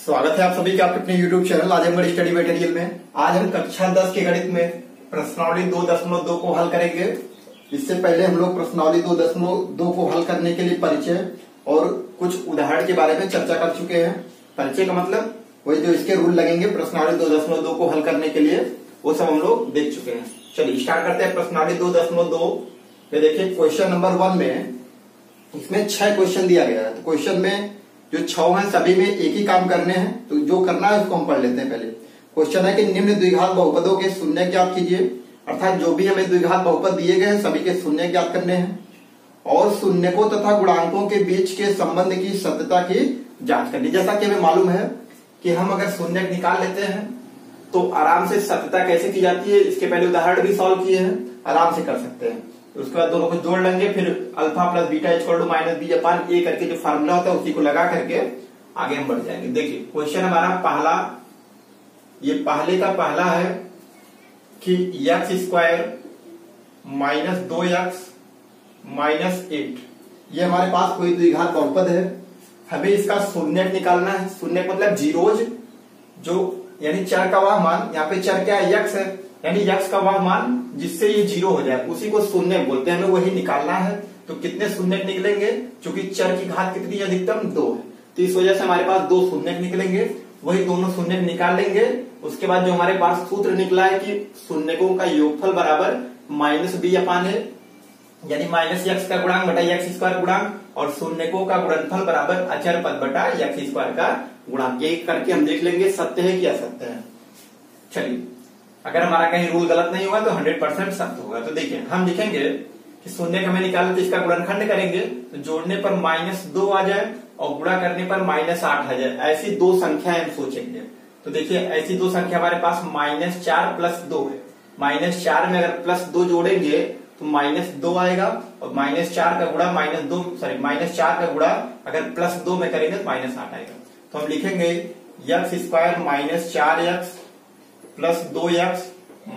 स्वागत है आप सभी का आपके अपने YouTube channel Azamgarh study material में। आज हम कक्षा 10 के गणित में प्रश्नावली 2.2 को हल करेंगे। इससे पहले हम लोग प्रश्नावली 2.2 को हल करने के लिए परिचय और कुछ उदाहरण के बारे में चर्चा कर चुके हैं। परिचय का मतलब वही जो इसके रूल लगेंगे प्रश्नावली 2.2 को हल करने के लिए, वो सब हम लोग देख चुके हैं। चलिए स्टार्ट करते हैं प्रश्नावली 2.2 में। देखिए क्वेश्चन नंबर 1 में इसमें 6 क्वेश्चन दिया गया है। तो क्वेश्चन में जो 6 हैं सभी में एक ही काम करने हैं, तो जो करना है उसको हम पढ़ लेते हैं। पहले क्वेश्चन है कि निम्न द्विघात बहुपदों के शून्य ज्ञात कीजिए। अर्थात जो भी हमें द्विघात बहुपद दिए गए हैं सभी के शून्य ज्ञात करने हैं और शून्यकों तथा गुणांकों के बीच के संबंध की सत्यता की जांच करनी। जैसा कि हमें मालूम है कि हम अगर शून्य निकाल लेते हैं तो आराम से सत्यता कैसे की जाती है, इसके पहले उदाहरण भी सॉल्व किए हैं, आराम से कर सकते हैं। उसके बाद दोनों को जोड़ लेंगे, फिर alpha plus beta equal to minus B upon A करके जो फार्मूला होता है उसी को लगा करके आगे हम बढ़ जाएंगे। देखिए क्वेश्चन हमारा पहला, ये पहले का पहला है कि x square minus 2x minus 8, ये हमारे पास कोई द्विघात बहुपद है। हमें इसका शून्य निकालना है। शून्य मतलब जीरोज, जो यानी चर का वह मान, यहाँ पे चर क्या है, एक्स है, यानी x का वह मान जिससे ये 0 हो जाए उसी को शून्य बोलते हैं। हमें वही निकालना है। तो कितने शून्य निकलेंगे, क्योंकि चर की घात कितनी है, अधिकतम 2 है, तो इस वजह से हमारे पास 2 शून्य निकलेंगे। वही दोनों शून्य निकाल लेंगे। उसके बाद जो हमारे पास सूत्र निकला है कि शून्यकों का योगफल बराबर माइनस बी अपान ए, यानी माइनस एक्स का गुणांक बटा एक्स स्क्वायर गुणांक, और शून्यकों का गुणनफल बराबर अचर पद बटा एक्स स्क्वायर का गुणांक। ये करके हम देख लेंगे सत्य है कि असत्य है। चलिए अगर हमारा कहीं रूल गलत नहीं हुआ तो 100% सत्य होगा। तो देखिए हम लिखेंगे कि शून्य का हमें निकालना तो इसका गुणनखंड करेंगे, तो जोड़ने पर -2 आ जाए और गुणा करने पर -8 आ जाए। ऐसी दो संख्याएं हम सोचेंगे। तो देखिए ऐसी दो संख्या हमारे पास -4 प्लस 2 है। -4 में अगर +2 जोड़ेंगे तो -2 आएगा, और -4 का गुणा -4 का गुणा अगर +2 में करेंगे तो -8 आएगा। तो हम लिखेंगे x square -4x plus 2x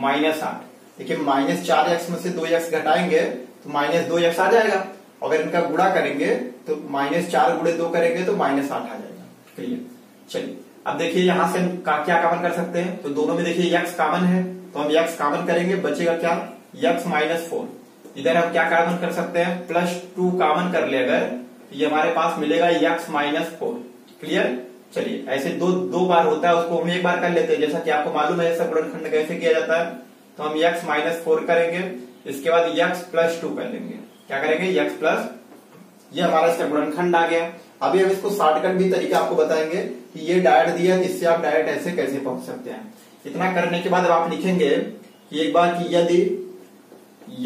minus 8। देखिए -4x में से 2x घटाएंगे तो -2x आ जाएगा। अगर इनका गुणा करेंगे तो -4 गुणे 2 करेंगे तो -8 आ जाएगा। क्लियर। चलिए अब देखिए यहां से हम क्या कॉमन कर सकते हैं। तो दोनों में देखिए x कॉमन है, तो हम x कॉमन करेंगे, बचेगा क्या, x -4। इधर हम क्या कॉमन कर सकते हैं, +2 कॉमन कर ले अगर, ये हमारे पास मिलेगा x -4। क्लियर। चलिए ऐसे दो बार होता है, उसको हम एक बार कर लेते हैं। जैसा कि आपको मालूम है सब गुणनखंड कैसे किया जाता है। तो हम x -4 करेंगे, इसके बाद x +2 कर लेंगे। क्या करेंगे, x प्लस, ये हमारा इसका गुणनखंड आ गया। अभी हम इसको शॉर्टकट भी तरीका आपको बताएंगे कि ये डायरेक्ट दिया है, इससे आप डायरेक्ट ऐसे कैसे पहुंच सकते हैं। इतना करने के बाद अब आप लिखेंगे कि एक बार कि यदि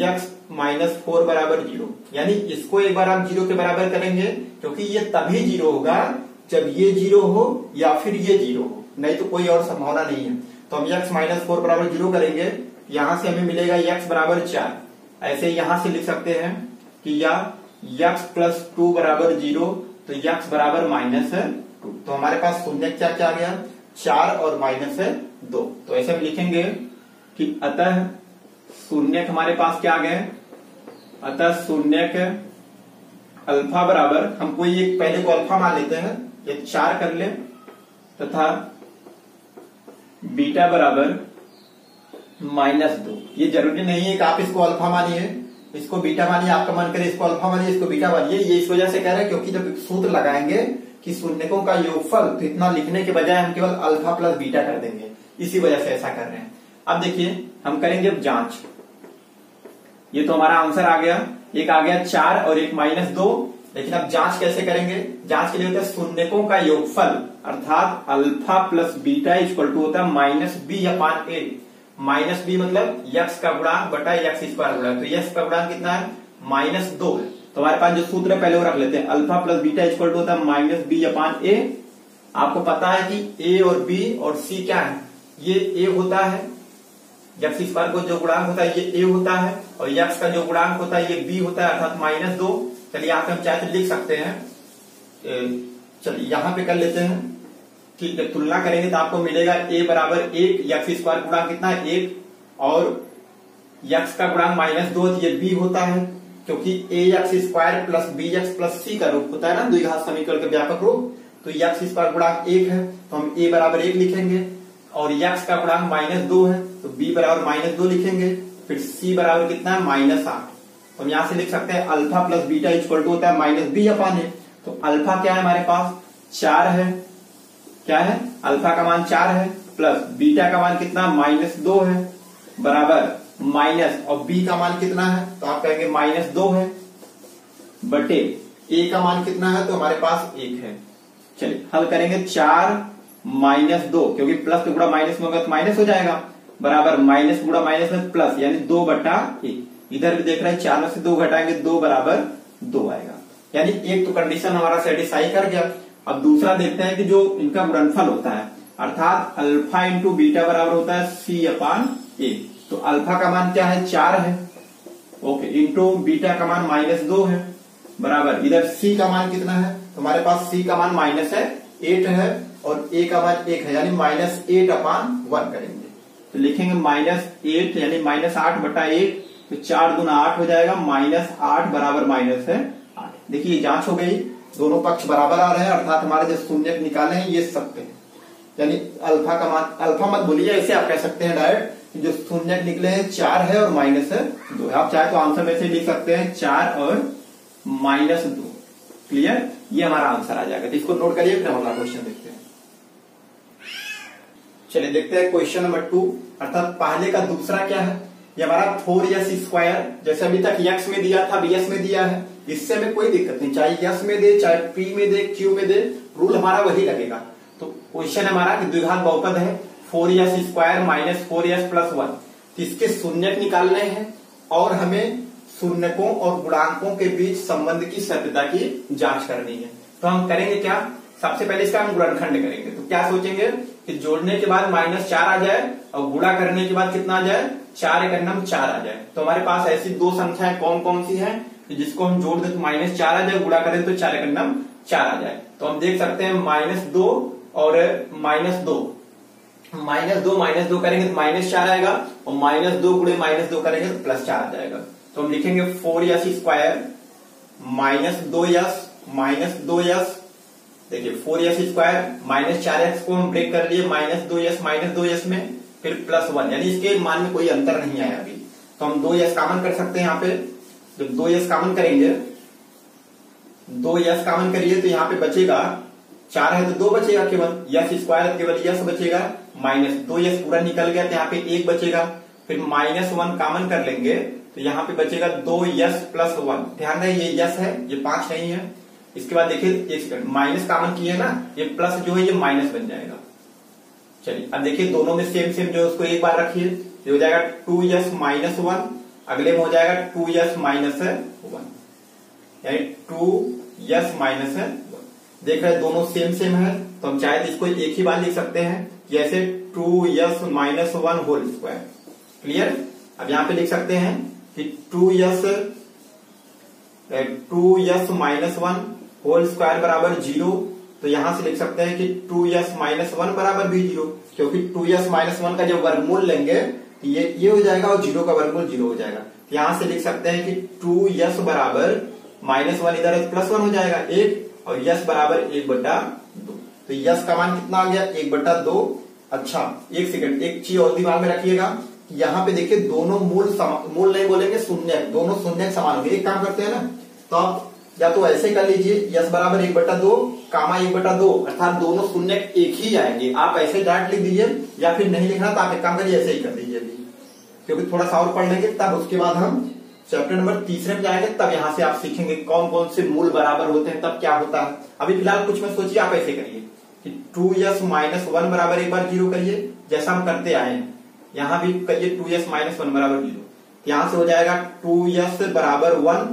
x -4 बराबर 0, यानी इसको एक बार आप 0 के बराबर करेंगे, क्योंकि ये तभी 0 होगा जब ये 0 हो या फिर ये 0 हो, नहीं तो कोई और संभावना नहीं है। तो हम x -4 बराबर 0 करेंगे, यहां से हमें मिलेगा x बराबर 4। ऐसे यहां से लिख सकते हैं कि या x +2 बराबर 0, तो x बराबर -2। तो हमारे पास शून्य क्या क्या आ गया, 4 और -2। तो ऐसे हम लिखेंगे कि अतः शून्य हमारे पास क्या आ गए, अतः शून्य के अल्फा बराबर, हम कोई एक पहले को अल्फा मान लेते हैं, ये 4 कर ले, तथा बीटा बराबर -2। ये जरूरी नहीं है कि आप इसको अल्फा मानिए, इसको बीटा मानिए, आपका मन करे इसको अल्फा मानिए इसको बीटा मानिए। ये इस वजह से कह रहे हैं क्योंकि जब सूत्र लगाएंगे कि शून्यकों का योगफल, तो इतना लिखने के बजाय हम केवल अल्फा प्लस बीटा कर देंगे, इसी वजह से ऐसा कर रहे हैं। अब देखिए हम करेंगे अब जांच। ये तो हमारा आंसर आ गया, एक आ गया 4 और एक -2। लेकिन अब जांच कैसे करेंगे, जांच के लिए होता है शून्यकों का योगफल, अर्थात alpha plus beta equal to होता है -b अपान a। -b मतलब x का गुणांक बटा x स्क्वायर गुणांक। तो x का गुणांक कितना है, -2 है। तो हमारे पास जो सूत्र है पहले वो रख लेते हैं, alpha plus beta equal to होता है -b अपान a। आपको पता है कि a और b और c क्या है, ये a होता है, x स्क्वायर को जो गुणांक होता है ये a होता है, और x का जो गुणांक होता है ये b होता है, अर्थात -2। चलिए यहाँ पे हम चाहे तो लिख सकते हैं, चलिए यहाँ पे कर लेते हैं। ठीक है, तुलना करेंगे तो आपको मिलेगा a बराबर 1, x स्क्वायर गुणांक कितना है 1, और x का गुणांक -2, ये b होता है, क्योंकि ax square plus bx plus c का रूप होता है ना द्विघात समीकरण का व्यापक रूप। तो यक्स स्क्वायर गुणांक 1 है तो हम a बराबर 1 लिखेंगे, और यक्स का गुणांक -2 है तो b बराबर -2 लिखेंगे, फिर c बराबर कितना है -8। तो हम यहां से लिख सकते हैं alpha plus beta equal to होता है -b/a। तो अल्फा क्या है हमारे पास 4 है, क्या है अल्फा का मान 4 है, प्लस बीटा का मान कितना -2 है, बराबर माइनस, और b का मान कितना है तो आप कहेंगे -2 है, बटे a का मान कितना है तो हमारे पास 1 है। चलिए हल करेंगे 4 -2, क्योंकि प्लस के गुणा माइनस में होगा तो माइनस हो जाएगा, बराबर माइनस गुणा माइनस में प्लस, यानी 2/1। इधर भी देख रहे हैं 4 में से 2 घटाएंगे 2 बराबर 2 आएगा, यानी एक तो कंडीशन हमारा सेटिस्फाई कर गया। अब दूसरा देखते हैं कि जो इनका गुणनफल होता है, अर्थात अल्फा इंटू बीटा बराबर होता है c/a। तो अल्फा का मान क्या है 4 है, ओके, इंटू बीटा का मान -2 है, बराबर इधर c का मान कितना है तो हमारे पास c का मान -8 है और a का मान 1 है, यानी -8/1 करेंगे। तो लिखेंगे -8 यानी -8/1, तो 4 दूना 8 हो जाएगा, -8 बराबर -8। देखिए जांच हो गई, दोनों पक्ष बराबर आ रहे हैं, अर्थात हमारे जो शून्य निकाले हैं ये सत्य है, यानी अल्फा का मान, अल्फा मत बोलिए, ऐसे आप कह सकते हैं डायरेक्ट, जो शून्य निकले हैं 4 है और -2 है। आप चाहे तो आंसर में से लिख सकते हैं 4 और -2। क्लियर, ये हमारा आंसर आ जाएगा। तो इसको नोट करिए, फिर हम अगला क्वेश्चन देखते हैं। चलिए देखते हैं क्वेश्चन नंबर 2, अर्थात पहले का दूसरा क्या है, ये हमारा 4s², जैसे अभी तक x में दिया था bs में दिया है, इससे में कोई दिक्कत नहीं, चाहे s में दे चाहे p में दे q में दे, रूल हमारा वही लगेगा। तो क्वेश्चन हमारा कि द्विघात बहुपद है 4s² - 4s + 1, तो इसके शून्यक निकालने हैं और हमें शून्यकों और गुणांकों के बीच संबंध की सत्यता की जांच करनी है। तो हम करेंगे क्या, सबसे पहले इसका हम गुणनखंड करेंगे। तो क्या सोचेंगे कि जोड़ने के बाद -4 आ जाए और गुणा करने के बाद कितना आ जाए 4 × 4 आ जाए। तो हमारे पास ऐसी दो संख्याएं कौन कौन सी हैं जिसको हम जोड़ दें तो -4 आ जाए, गुणा करें तो 4 × 4 आ जाए। तो हम देख सकते हैं -2 और -2, -2 करेंगे तो -4 आएगा, और -2 गुणे -2 करेंगे तो +4 आ जाएगा। तो हम लिखेंगे 4s² -2s, देखिए 4s² -4x को हम ब्रेक कर लिए -2s में, फिर +1, यानी इसके मान में कोई अंतर नहीं आया अभी। तो हम 2s कॉमन कर सकते हैं यहाँ पे, जब 2s कॉमन करेंगे, 2s कॉमन करिए तो यहाँ पे बचेगा 4 है तो 2 बचेगा केवल, s² केवल s बचेगा, -2s पूरा निकल गया तो यहाँ पे 1 बचेगा, फिर -1 कॉमन कर लेंगे तो यहाँ पे बचेगा 2s + 1। ध्यान रहे ये s है, ये 5 नहीं है। इसके बाद देखिए एक सेकंड, माइनस कॉमन किए ना, ये प्लस जो है ये माइनस बन जाएगा। चलिए अब देखिए दोनों में सेम जो है उसको एक बार रखिए, ये हो जाएगा 2s - 1, अगले में हो जाएगा 2s - 1, यानी 2s - 1। देख रहे हैं दोनों सेम है, तो हम चाहे तो इसको एक ही बार लिख सकते हैं, जैसे 2s - 1 होल स्क्वायर। क्लियर, अब यहाँ पे लिख सकते हैं कि 2s - 1 होल स्क्वायर बराबर 0। तो यहां से लिख सकते हैं कि 2s - 1 बराबर भी 0, क्योंकि 2s - 1 का जब वर्गमूल लेंगे तो ये हो जाएगा और 0 का वर्गमूल 0 हो जाएगा। तो यहां से लिख सकते हैं कि 2s बराबर -1 इधर +1 हो जाएगा 1, और s बराबर 1/2। तो s का मान कितना आ गया 1/2। अच्छा एक सेकंड, एक चीज और दिमाग में रखिएगा, यहाँ पे देखिए दोनों मूल नहीं बोलेंगे, शून्य, दोनों शून्य समान होंगे। एक काम करते हैं ना, तो आप या तो ऐसे कर लीजिए s बराबर 1/2 कामा 1/2, अर्थात दोनों शून्य एक ही आएंगे। आप ऐसे डायरेक्ट लिख दीजिए, या फिर नहीं लिखना तो आप एक काम करिए ऐसे ही कर दीजिए अभी, क्योंकि थोड़ा सा और पढ़ लेंगे तब उसके बाद हम चैप्टर नंबर 3 में जाएंगे, तब यहाँ से आप सीखेंगे कौन कौन से मूल बराबर होते हैं, तब क्या होता है। अभी फिलहाल कुछ में सोचिए, आप ऐसे करिए कि 2s - 1 बराबर एक बार 0 करिए, जैसा हम करते आए हैं, यहाँ भी करिए 2s - 1 बराबर 0। यहां से हो जाएगा 2s बराबर 1,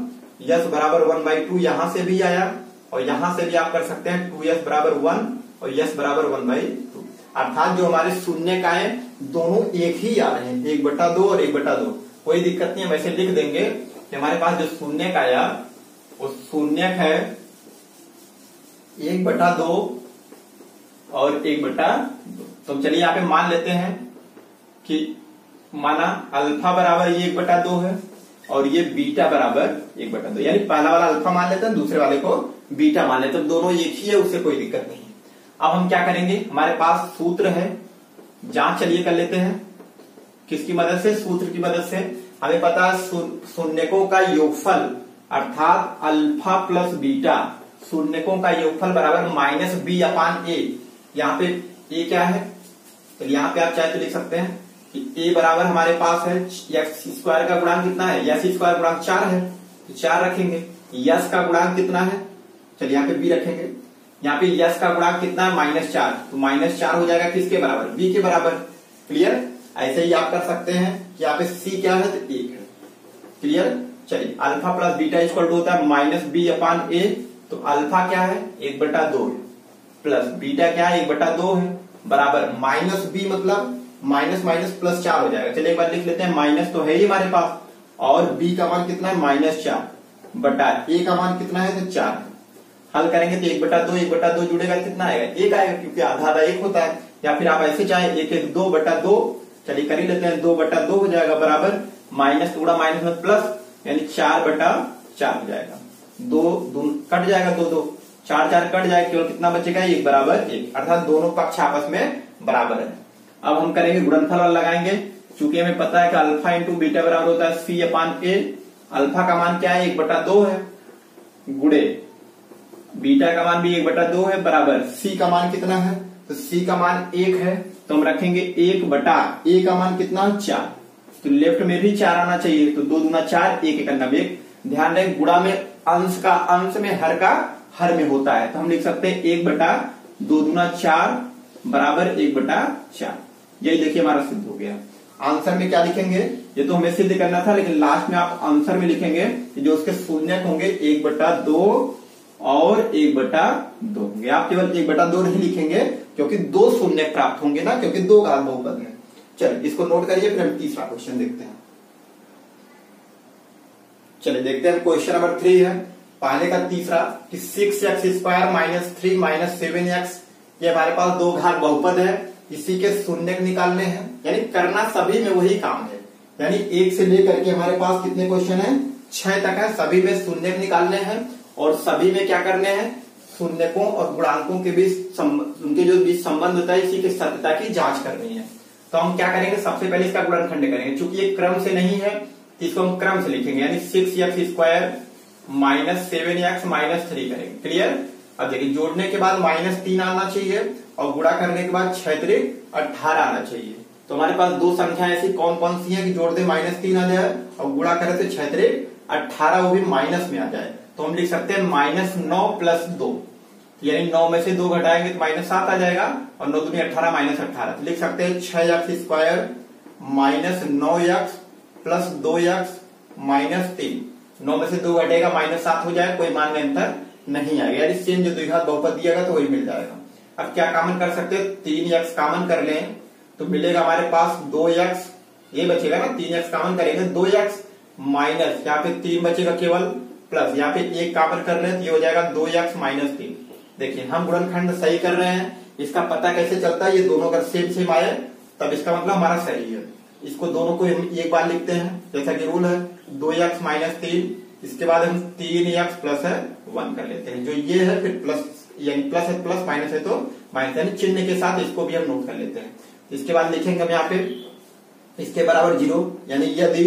s बराबर 1/2, यहां से भी आया, और यहां से भी आप कर सकते हैं 2s बराबर 1 और s बराबर 1/2। अर्थात जो हमारे शून्य का है दोनों एक ही आ रहे हैं, 1/2 और 1/2, कोई दिक्कत नहीं। हम ऐसे लिख देंगे कि हमारे पास जो शून्य का आया वो शून्य है 1/2 और 1/2। तो चलिए यहाँ पे मान लेते हैं कि माना अल्फा बराबर ये 1/2 है और ये बीटा बराबर 1/2, यानी पहला वाला अल्फा मान लेते हैं, दूसरे वाले को बीटा मान लेते हैं, दोनों एक ही है, उससे कोई दिक्कत नहीं है। अब हम क्या करेंगे, हमारे पास सूत्र है, जांच चलिए कर लेते हैं। किसकी मदद से, सूत्र की मदद से। हमें पता है शून्यकों का योगफल अर्थात अल्फा प्लस बीटा, शून्यकों का योगफल बराबर माइनस बी अपान ए। यहाँ पे ए क्या है, तो यहाँ पे आप चाहे तो लिख सकते हैं कि ए बराबर हमारे पास है एक्स स्क्वायर का गुणांक कितना है, एक्स स्क्वायर गुणांक 4 है, तो 4 रखेंगे। यस का गुणांक कितना है, चलिए यहाँ पे बी रखेंगे। यहाँ पे यस का गुणांक कितना है, -4, तो -4 हो जाएगा किसके बराबर, बी के बराबर। क्लियर। ऐसे ही आप कर सकते हैं कि यहाँ पे सी क्या है, तो 1 है। क्लियर। चलिए alpha plus beta equal to होता है माइनस बी अपान ए, तो अल्फा क्या है 1/2 है, प्लस बीटा क्या है 1/2 है, बराबर माइनस बी मतलब माइनस माइनस प्लस 4 हो जाएगा। चलिए एक बार लिख लेते हैं, माइनस तो है ही हमारे पास, और बी का मान कितना है -4 बटा ए का मान कितना है, तो 4 है। हल करेंगे तो 1/2 जुड़ेगा, कितना आएगा 1 आएगा, क्योंकि आधा आधा 1 होता है। या फिर आप ऐसे चाहे 1 2/2, चलिए कर ही लेते हैं, 2/2 हो जाएगा, बराबर माइनस थोड़ा माइनस में प्लस, यानी 4/4 हो जाएगा। 2 कट जाएगा, 2 4 4 कट जाएगा, केवल कितना बचेगा 1 बराबर 1, अर्थात दोनों पक्ष आपस में बराबर है। अब हम करेंगे गुणनफल लगाएंगे, चूंकि हमें पता है कि अल्फा इंटू बीटा बराबर होता है सी अपान ए। अल्फा का मान क्या है 1/2 है, गुणे बीटा का मान भी 1/2 है, बराबर सी का मान कितना है, तो सी का मान 1 है, तो हम रखेंगे 1 बटा ए का मान कितना 4, तो लेफ्ट में भी 4 आना चाहिए, तो 2 दूना 4, 1 1 1। ध्यान रहे गुणा में अंश का अंश में हर का हर में होता है, तो हम लिख सकते हैं 1/2 दूना 4 बराबर 1/4। यही देखिए हमारा सिद्ध हो गया। आंसर में क्या लिखेंगे, ये तो हमें सिद्ध करना था, लेकिन लास्ट में आप आंसर में लिखेंगे कि जो उसके शून्य होंगे 1/2 और 1/2 होंगे। आप केवल 1/2 नहीं लिखेंगे, क्योंकि 2 शून्य प्राप्त होंगे ना, क्योंकि 2 घात बहुपद में। चलिए इसको नोट करिए, फिर हम तीसरा क्वेश्चन देखते हैं। चलिए देखते हैं, क्वेश्चन नंबर 3 है पहले का तीसरा, कि 6x² - 3 - 7x, ये हमारे पास 2 घात बहुपद है, इसी के शून्य निकालने हैं, यानी करना सभी में वही काम है। यानी 1 से लेकर के हमारे पास कितने क्वेश्चन है, 6 तक है, सभी में शून्य निकालने हैं, और सभी में क्या करने हैं, शून्यकों और गुणांकों के बीच उनके जो बीच संबंध होता है, इसी की सत्यता की जांच करनी है। तो हम क्या करेंगे, सबसे पहले इसका गुणनखंड करेंगे, चूंकि ये क्रम से नहीं है, इसको हम क्रम से लिखेंगे, यानी 6x² - 7x - 3 करेंगे। क्लियर। अब देखिए जोड़ने के बाद -3 आना चाहिए, और गुणा करने के बाद 6 × 18 आना चाहिए। तो हमारे पास 2 संख्या ऐसी कौन कौन सी है कि जोड़ दे -3 आ जाए, और गुणा करें तो 6 × 18 वो भी माइनस में आ जाए। तो हम लिख सकते हैं -9 + 2, यानी 9 में से 2 घटाएंगे तो -7 आ जाएगा, और 9 दूनी 18 -18, तो लिख सकते हैं 6x² - 9x + 2x - 3। 9 में से 2 घटेगा -7 हो जाएगा, कोई मान में अंतर नहीं आएगा, यानी सेम जो द्विघात बहुपद दिया गया तो वही मिल जाएगा। अब क्या कॉमन कर सकते हैं, 3x कॉमन कर लें तो मिलेगा हमारे पास 2x, ये बचेगा ना, 3x कॉमन करेंगे 2x माइनस यहाँ पे 3 बचेगा केवल, प्लस यहाँ पे 1 कॉमन कर लें तो ये हो जाएगा 2x - 3। देखिए हम गुणनखंड सही कर रहे हैं, इसका पता कैसे चलता है, ये दोनों अगर सेम आए तब इसका मतलब हमारा सही है। इसको दोनों को हम एक बार लिखते हैं, जैसा कि रूल है 2x - 3, इसके बाद हम 3x + 1 कर लेते हैं, जो ये है, फिर प्लस यानी प्लस है प्लस, माइनस है तो माइनस, यानी चिन्ह के साथ इसको भी हम नोट कर लेते हैं। इसके बाद लिखेंगे हम यहाँ पे इसके बराबर 0, यानी यदि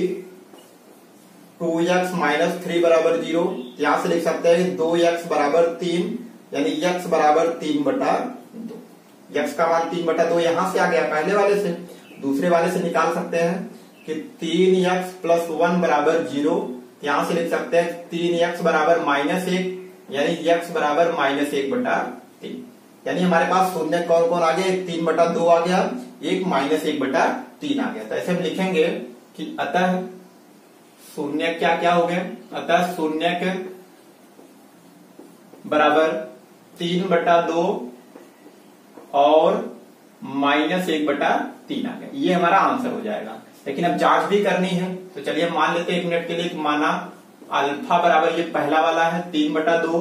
2x - 3 = 0, यहां से लिख सकते हैं 2x = 3, यानी x = 3/2। x का मान 3/2 यहां से आ गया पहले वाले से, दूसरे वाले से निकाल सकते हैं कि 3x + 1 = 0, यहां से लिख सकते हैं 3x = -1, यानी x = -1/3। यानी हमारे पास शून्य कौन कौन आ गया, 3/2 आ गया, एक -1/3 आ गया। तो ऐसे हम लिखेंगे कि अतः शून्य क्या क्या हो गए, अतः शून्य के बराबर 3/2 और -1/3 आ गया, ये हमारा आंसर हो जाएगा। लेकिन अब जांच भी करनी है, तो चलिए मान लेते हैं 1 मिनट के लिए, माना अल्फा बराबर ये पहला वाला है 3/2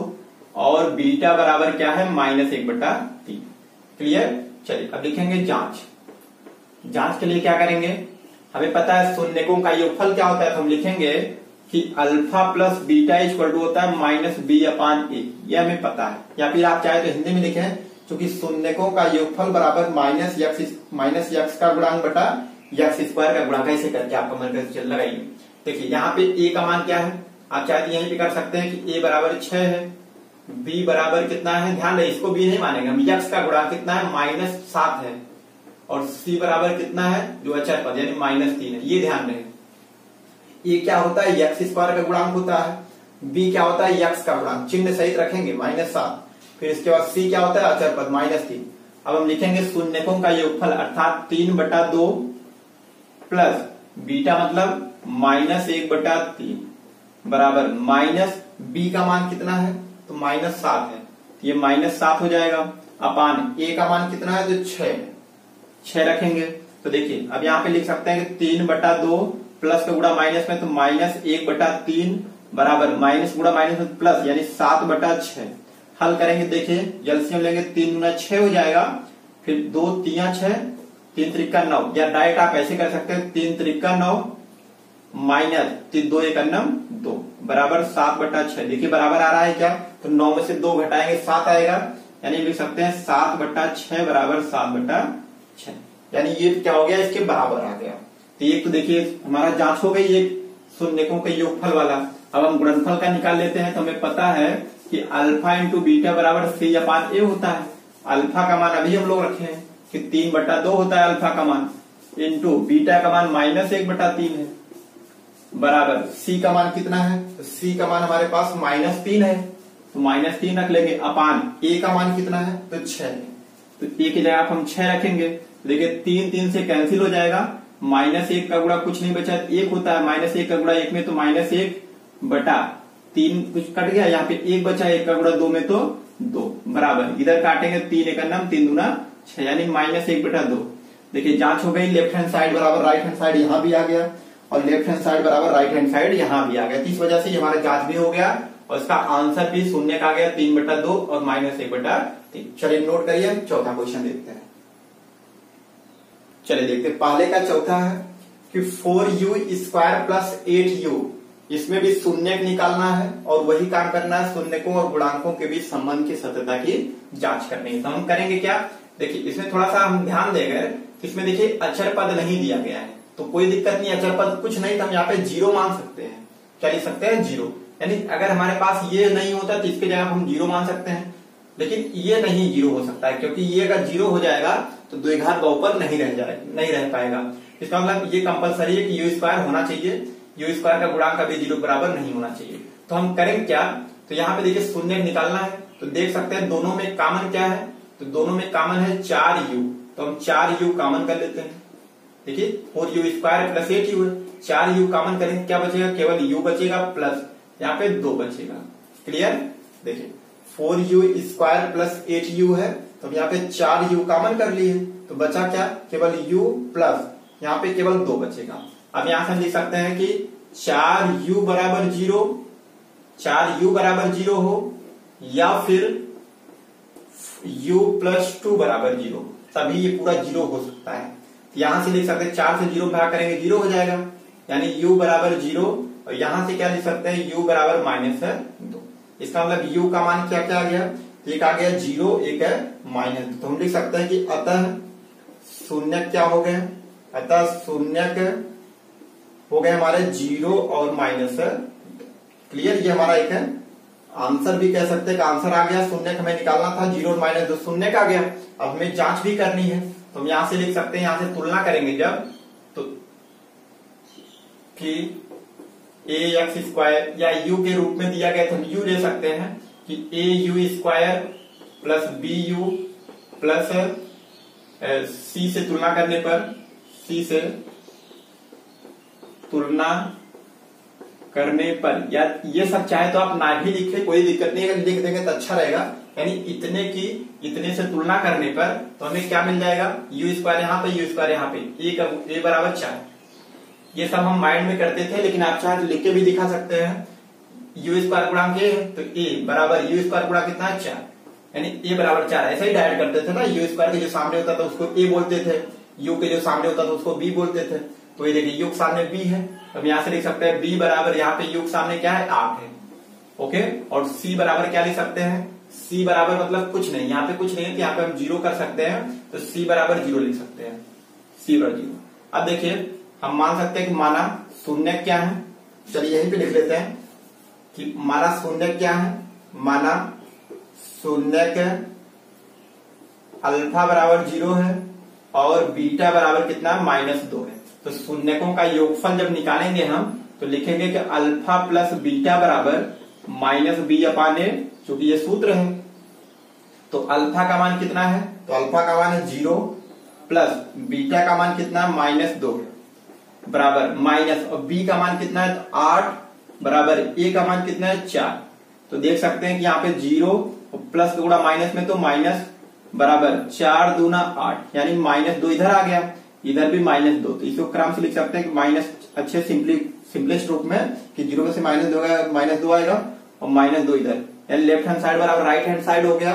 और बीटा बराबर क्या है -1/3। क्लियर। चलिए अब लिखेंगे जांच। जांच के लिए क्या करेंगे, हमें पता है शून्यकों का योगफल क्या होता है, तो हम लिखेंगे कि alpha plus beta equal to होता है -b/a, ये हमें पता है। या फिर आप चाहे तो हिंदी में लिखें क्योंकि शून्यकों का योगफल बराबर माइनस यक्स का गुणांक बटा यक्स स्क्वायर का गुणांक। ऐसे करके आपका मन कर चल लगाइए। देखिए यहाँ पे ए का मान क्या है, आप चाहे तो यहीं पे कर सकते हैं कि ए बराबर 6 है, बी बराबर कितना है, ध्यान रहे इसको बी नहीं मानेंगे हम, यक्स का गुणांक कितना है -7 है, और सी बराबर कितना है जो अचर पद यानी -3 है। ये ध्यान रहे, ये क्या होता है यक्स स्क्वायर का गुणांक होता है, बी क्या होता है यक्स का गुणांक, चिन्ह सहित रखेंगे -7, फिर इसके बाद सी क्या होता है अचर पद -3। अब हम लिखेंगे शून्यकों का योगफल अर्थात 3/2 प्लस बीटा मतलब -1/3 बराबर माइनस बी का मान कितना है तो -7 है, तो ये -7 हो जाएगा अपान ए का मान कितना है तो 6 रखेंगे। तो देखिए अब यहाँ पे लिख सकते हैं कि 3/2 प्लस का गुणा माइनस में तो -1/3 बराबर माइनस गुणा माइनस में प्लस यानी 7/6। हल करेंगे, देखिए एलसीएम लेंगे 3 गुना 6 हो जाएगा, फिर 2 3 6 3 त्रिका 9, या डायरेक्ट आप ऐसे कर सकते हैं 3 त्रिका 9 माइनस 2 1 2 बराबर 7/6। देखिए बराबर आ रहा है क्या, तो 9 में से 2 घटाएंगे 7 आएगा, यानी लिख सकते हैं 7/6 बराबर 7/6, यानी ये क्या हो गया इसके बराबर आ गया। तो एक तो देखिए हमारा जांच हो गई एक शून्यकों के योगफल वाला। अब हम गुणनफल का निकाल लेते हैं, तो हमें पता है कि अल्फा इंटू बीटा बराबर C/A होता है। अल्फा का मान अभी हम लोग रखे हैं कि 3/2 होता है अल्फा का मान, इंटू बीटा का मान -1/3 है, बराबर सी का मान कितना है तो सी का मान हमारे पास -3 है, तो -3 रख लेंगे अपान ए का मान कितना है तो 6 है, तो ए की जगह हम 6 रखेंगे। देखिए 3 3 से कैंसिल हो जाएगा, -1 का गुणा कुछ नहीं बचा 1 होता है, -1 का गुणा 1 में तो -1/3 कुछ कट गया, यहाँ पे 1 बचा, 1 का गुणा 2 में तो 2 बराबर इधर काटेंगे 3 1 3 दूना 6 यानी -1/2। देखिए जांच हो गई, लेफ्ट हैंड साइड बराबर राइट हैंड साइड यहाँ भी आ गया और लेफ्ट हैंड साइड बराबर राइट हैंड साइड यहाँ भी आ गया। इस वजह से हमारा जांच भी हो गया और इसका आंसर भी शून्य का आ गया 3/2 और -1/3। चलिए नोट करिए, चौथा क्वेश्चन देखते हैं। चलिए देखते हैं, पहले का चौथा है कि 4u² + 8u, इसमें भी शून्य निकालना है और वही काम करना है, शून्यकों और गुणांकों के बीच संबंध की सत्यता की जांच करनी है। तो हम करेंगे क्या, देखिए इसमें थोड़ा सा हम ध्यान देंगे, इसमें देखिए अचर पद नहीं दिया गया है तो कोई दिक्कत नहीं, अचर पद कुछ नहीं तो हम यहाँ पे 0 मान सकते हैं। क्या लिख सकते हैं 0, यानी अगर हमारे पास ये नहीं होता तो इसके जगह हम 0 मान सकते हैं, लेकिन ये नहीं 0 हो सकता है क्योंकि ये अगर 0 हो जाएगा तो द्विघात बहुपद नहीं रह पाएगा। इसका मतलब ये कंपलसरी है कि u² होना चाहिए, u² का गुणांक कभी 0 बराबर नहीं होना चाहिए। तो हम करेंगे क्या, तो यहाँ पे देखिए शून्य निकालना है, तो देख सकते हैं दोनों में कॉमन क्या है, तो दोनों में कॉमन है 4u, तो हम 4u कॉमन कर लेते हैं। देखिए 4u² + 8u है, 4u कॉमन करेंगे क्या बचेगा, केवल u बचेगा प्लस यहाँ पे 2 बचेगा। क्लियर, देखिए 4u² + 8u है तो यहाँ पे 4u कॉमन कर लिए तो बचा क्या, केवल u प्लस यहाँ पे केवल 2 बचेगा। अब यहां से हम लिख सकते हैं कि 4u बराबर 0 हो या फिर u + 2 बराबर 0, तभी ये पूरा 0 हो सकता है। यहां से लिख सकते हैं 4 से 0 भाग करेंगे 0 हो जाएगा, यानी u बराबर 0, और यहां से क्या लिख सकते हैं u बराबर -2। इसका मतलब u का मान क्या क्या आ गया, एक आ गया 0, एक है -2, तो हम लिख सकते हैं कि अतः शून्य क्या हो गए, अतः शून्य हो गए हमारे 0 और -2। क्लियर, ये हमारा एक है आंसर भी कह सकते हैं कि आंसर आ गया, शून्य हमें निकालना था, 0 और -2 शून्य का आ गया। अब हमें जांच भी करनी है तो हम यहां से लिख सकते हैं, यहां से तुलना करेंगे जब तो कि ax² या u के रूप में दिया गया तो हम u ले सकते हैं कि au² + bu प्लस c से तुलना करने पर, c से तुलना करने पर, या ये सब चाहे तो आप ना भी लिखे कोई दिक्कत नहीं, अगर लिख देंगे तो अच्छा रहेगा। यानी इतने की इतने से तुलना करने पर तो हमें क्या मिल जाएगा, u² यहाँ पे u² यहाँ पे, a बराबर 4। ये सब हम माइंड में करते थे, लेकिन आप चाहे तो लिख के भी दिखा सकते हैं। u² गुणांक a है तो a बराबर u² गुणा कितना है 4, यानी a बराबर 4। ऐसा ही डायरेक्ट करते थे ना, u² के जो सामने होता था उसको a बोलते थे, u के जो सामने होता था उसको b बोलते थे। तो ये देखिए u के सामने b है, अब यहां से लिख सकते हैं b बराबर यहाँ पे u के सामने क्या है 8 है, ओके। और c बराबर क्या लिख सकते हैं, सी बराबर मतलब कुछ नहीं, यहाँ पे कुछ नहीं है तो यहाँ पे हम 0 कर सकते हैं, तो सी बराबर 0 लिख सकते हैं, सी बराबर 0। अब देखिए हम मान सकते हैं कि माना शून्य क्या है, चलिए यहीं पे लिख लेते हैं कि माना शून्य क्या है, माना शून्य के अल्फा बराबर 0 है और बीटा बराबर कितना -2 है। तो शून्यकों का योगफल जब निकालेंगे हम तो लिखेंगे कि अल्फा प्लस बीटा बराबर -b/a, क्योंकि ये सूत्र है। तो अल्फा का मान कितना है, तो अल्फा का मान है 0 प्लस बीटा का मान कितना है -2 बराबर माइनस, और बी का मान कितना है तो 8 बराबर ए का मान कितना है 4। तो देख सकते हैं कि यहाँ पे 0 प्लस गुणा माइनस में तो माइनस बराबर 4 दूना 8, यानी -2 इधर आ गया, इधर भी -2। तो इसको क्रम से लिख सकते हैं कि माइनस अच्छे सिंपलेस्ट रूप में कि 0 में से -2 आएगा और -2 इधर, यानी लेफ्ट हैंड साइड बराबर राइट हैंड साइड हो गया।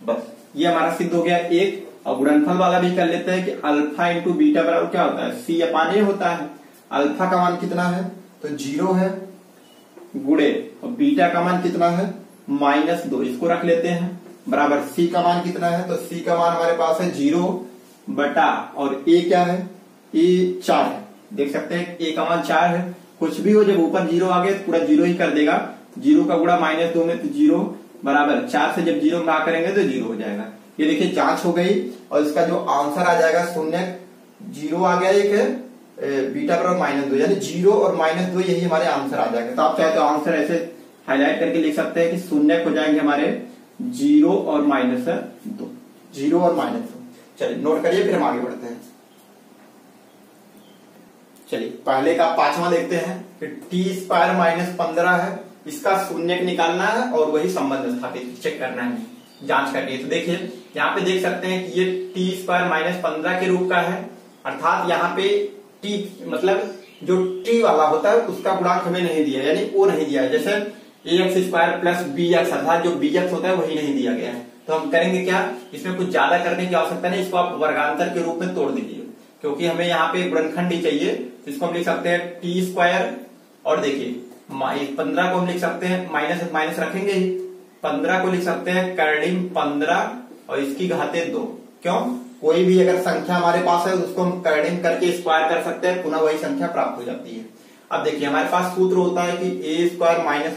बस ये हमारा सिद्ध हो गया एक। और गुणनफल वाला भी कर लेते हैं कि अल्फा इंटू बीटा बराबर क्या होता है, c/a होता है। अल्फा का मान कितना है तो 0 है गुणे, और बीटा का मान कितना है -2, इसको रख लेते हैं बराबर c का मान कितना है, तो c का मान हमारे पास है 0 बटा, और a क्या है, a 4 है। देख सकते हैं a का मान 4 है, कुछ भी हो जब ऊपर 0 आ गया तो पूरा 0 ही कर देगा। 0 का गुणा -2 में तो 0 बराबर 4 से जब 0 में करेंगे तो 0 हो जाएगा। ये देखिए जांच हो गई और इसका जो आंसर आ जाएगा शून्य 0 आ गया, एक बीटा बराबर -2, यानी 0 और -2 यही हमारे आंसर आ जाएगा। तो आप चाहे तो आंसर ऐसे हाईलाइट करके लिख सकते हैं कि शून्य हो जाएंगे हमारे 0 और -2, 0 और -2। चलिए नोट करिए, फिर हम आगे बढ़ते हैं। चलिए पहले का 5वां देखते हैं कि t² -15 है, इसका शून्य निकालना है और वही संबंध स्थापित चेक करना है, जांच करनी है। तो देखिए यहाँ पे देख सकते हैं कि ये t² -15 के रूप का है, अर्थात यहाँ पे t मतलब जो t वाला होता है उसका गुणांक हमें नहीं दिया, यानी वो नहीं दिया है। जैसे ax² प्लस bx, अर्थात जो bx होता है वही नहीं दिया गया है। तो हम करेंगे क्या, इसमें कुछ ज्यादा करने की आवश्यकता नहीं, इसको आप वर्गांतर के रूप में तोड़ दीजिए, क्योंकि हमें यहाँ पे गुणनखंड ही चाहिए। तो इसको हम लिख सकते हैं t², और देखिए 15 को हम लिख सकते हैं माइनस रखेंगे ही, 15 को लिख सकते हैं कर्णिम 15 और इसकी घाते 2। क्यों, कोई भी अगर संख्या हमारे पास है उसको हम कर्णिम करके स्क्वायर कर सकते हैं, पुनः वही संख्या प्राप्त हो जाती है। अब देखिए हमारे पास सूत्र होता है कि a²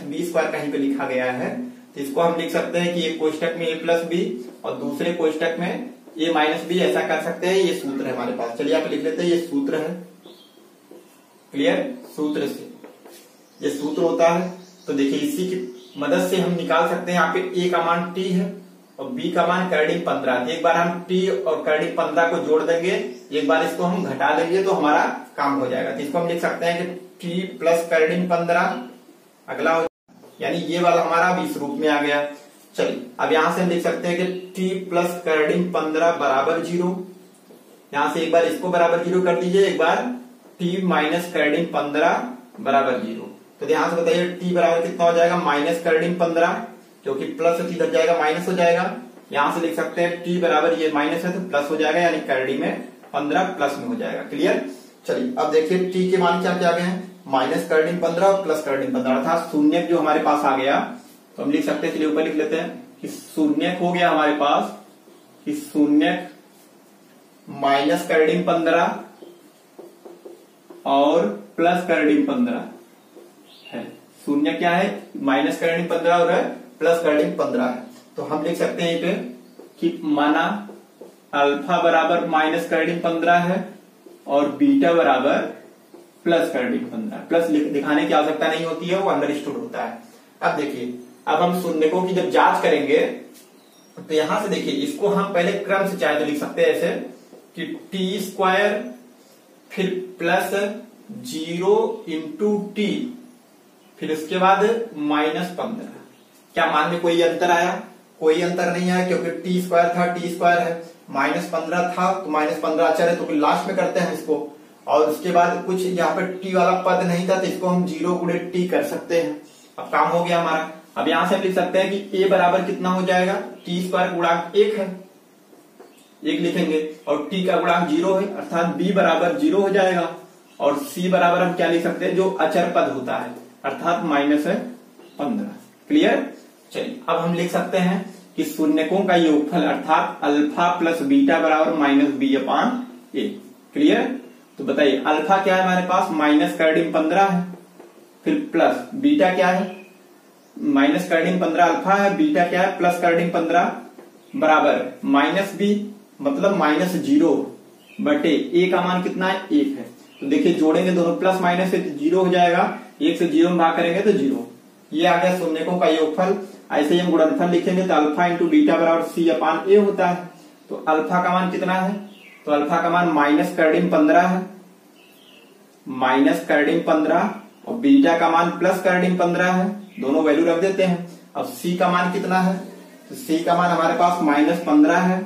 -b² कहीं पे लिखा गया है, तो इसको हम लिख सकते हैं कि एक कोष्टक में a + b और दूसरे कोष्टक में a - b, ऐसा कर सकते हैं। ये सूत्र है हमारे पास, चलिए आप लिख लेते हैं, ये सूत्र है। क्लियर, सूत्र से ये सूत्र होता है। तो देखिए इसी की मदद से हम निकाल सकते हैं, यहाँ पे a का मान t है और b का मान कर्णिम 15। एक बार हम t और कर्णिम 15 को जोड़ देंगे, एक बार इसको हम घटा देंगे तो हमारा काम हो जाएगा। तो इसको हम लिख सकते हैं कि t प्लस कर्णिम 15 अगला हो, यानी ये वाला हमारा अब इस रूप में आ गया। चलिए अब यहां से हम लिख सकते हैं कि t प्लस कर्णिम 15 बराबर 0। यहां से एक बार इसको बराबर 0 कर दीजिए, एक बार t माइनस कर्णिम 15 बराबर 0। तो ध्यान से बताइए t बराबर कितना हो जाएगा, माइनस कर्णिम 15, क्योंकि प्लस इधर जाएगा माइनस हो जाएगा। यहां से लिख सकते हैं t बराबर, ये माइनस है तो प्लस हो जाएगा, यानी कर्णिम में 15 प्लस में हो जाएगा। क्लियर, चलिए अब देखिए t के मान क्या क्या आ गए हैं, माइनस कर्णिम 15 और प्लस कर्णिम 15, अर्थात शून्य जो हमारे पास आ गया। तो हम लिख सकते हैं, चलिए ऊपर लिख लेते हैं कि शून्य हो गया हमारे पास कि शून्य माइनस कर्णिम 15 और प्लस कर्णिम 15 है। शून्य क्या है, माइनस कर्णिम 15 और प्लस कर्णिम 15 है। तो हम लिख सकते हैं यहाँ पे कि माना अल्फा बराबर माइनस कर्णिम 15 है और बीटा बराबर प्लस कर्णिम 15। प्लस दिखाने की आवश्यकता नहीं होती है, वो अंडरस्टूड होता है। अब देखिए, अब हम शून्यकों की जब जांच करेंगे तो यहां से देखिए, इसको हम पहले क्रम से चाहे तो लिख सकते हैं ऐसे कि t² फिर प्लस 0 इंटू टी, फिर उसके बाद -15। क्या मान में कोई अंतर आया, कोई अंतर नहीं आया, क्योंकि t² था, t² है, -15 था तो -15 अचर है, तो लास्ट में करते हैं इसको। और उसके बाद कुछ यहाँ पे t वाला पद नहीं था तो इसको हम 0 गुणे t कर सकते हैं। अब काम हो गया हमारा। अब यहां से हम लिख सकते हैं कि a बराबर कितना हो जाएगा, t² गुणांक 1 है, 1 लिखेंगे, और t का गुणांक 0 है, अर्थात b बराबर 0 हो जाएगा। और c बराबर हम क्या लिख सकते हैं, जो अचर पद होता है, अर्थात -15। क्लियर, चलिए अब हम लिख सकते हैं कि शून्यकों का योगफल अर्थात अल्फा प्लस बीटा बराबर माइनस बी अपान ए। क्लियर? तो बताइए अल्फा क्या है हमारे पास, माइनस कर्डिंग 15 है, फिर प्लस बीटा क्या है, माइनस कर्डिंग 15 अल्फा है, बीटा क्या है प्लस कर्डिंग 15 बराबर माइनस बी मतलब माइनस 0 बटे ए का मान कितना है 1 है। तो देखिए जोड़ेंगे दोनों प्लस माइनस से 0 हो जाएगा, 1 से 0 में भाग करेंगे तो 0। ये आ गया शून्यकों का योगफल। ऐसे ही हम गुणनफल लिखेंगे तो अल्फा इंटू बीटा बराबर सी अपान ए होता है। तो अल्फा का मान कितना है, तो अल्फा का मान माइनस कर्डिंग 15 है, माइनस कर्डिंग 15 और बीटा का मान प्लस कर्डिंग 15 है, दोनों वैल्यू रख देते हैं। अब सी का मान कितना है, तो सी का मान हमारे पास माइनस 15 है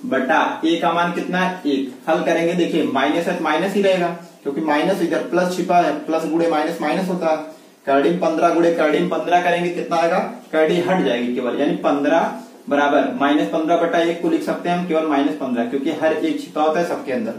बटा ए का मान कितना है 1। हल करेंगे, देखिए माइनस है तो माइनस ही रहेगा क्योंकि माइनस इधर प्लस छिपा है, प्लस गुणे माइनस माइनस होता है। कर्डिंग 15 गुणे कर्डिंग 15 करेंगे कितना आएगा, कर्डिंग हट जाएगी केवल, यानी 15 बराबर माइनस 15 बटा 1 को लिख सकते हैं हम केवल माइनस 15 क्योंकि हर एक छिपा होता है सबके अंदर,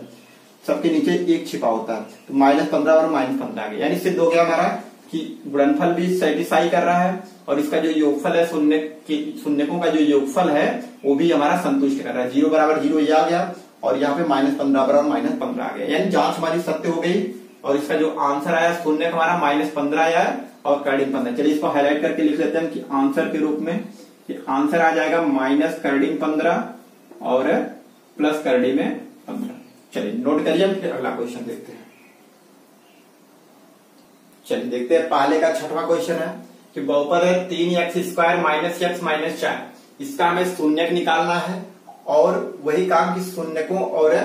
सबके नीचे एक छिपा होता है। तो माइनस 15 और माइनस 15 आ गया, यानी सिद्ध हो गया हमारा कि गुणनफल भी सेटिस्फाई कर रहा है और इसका जो योगफल है शून्यकों का जो योगफल है वो भी हमारा संतुष्ट कर रहा है। 0 बराबर 0 ये आ गया और यहाँ पे माइनस 15 बराबर माइनस 15 आ गया, यानी जांच हमारी सत्य हो गई और इसका जो आंसर आया शून्य हमारा माइनस 15 आया और कर्डिंग 15। चलिए इसको हाईलाइट करके लिख लेते हैं कि आंसर के रूप में आंसर आ जाएगा माइनस कर्डिंग 15 और प्लस कर्डिंग में 15। चलिए नोट करिए, फिर अगला क्वेश्चन देखते हैं। चलिए देखते हैं, पहले का 6वां क्वेश्चन है कि बहुपद है 3x² माइनस x माइनस 4, इसका हमें शून्यक निकालना है और वही काम कि शून्यकों और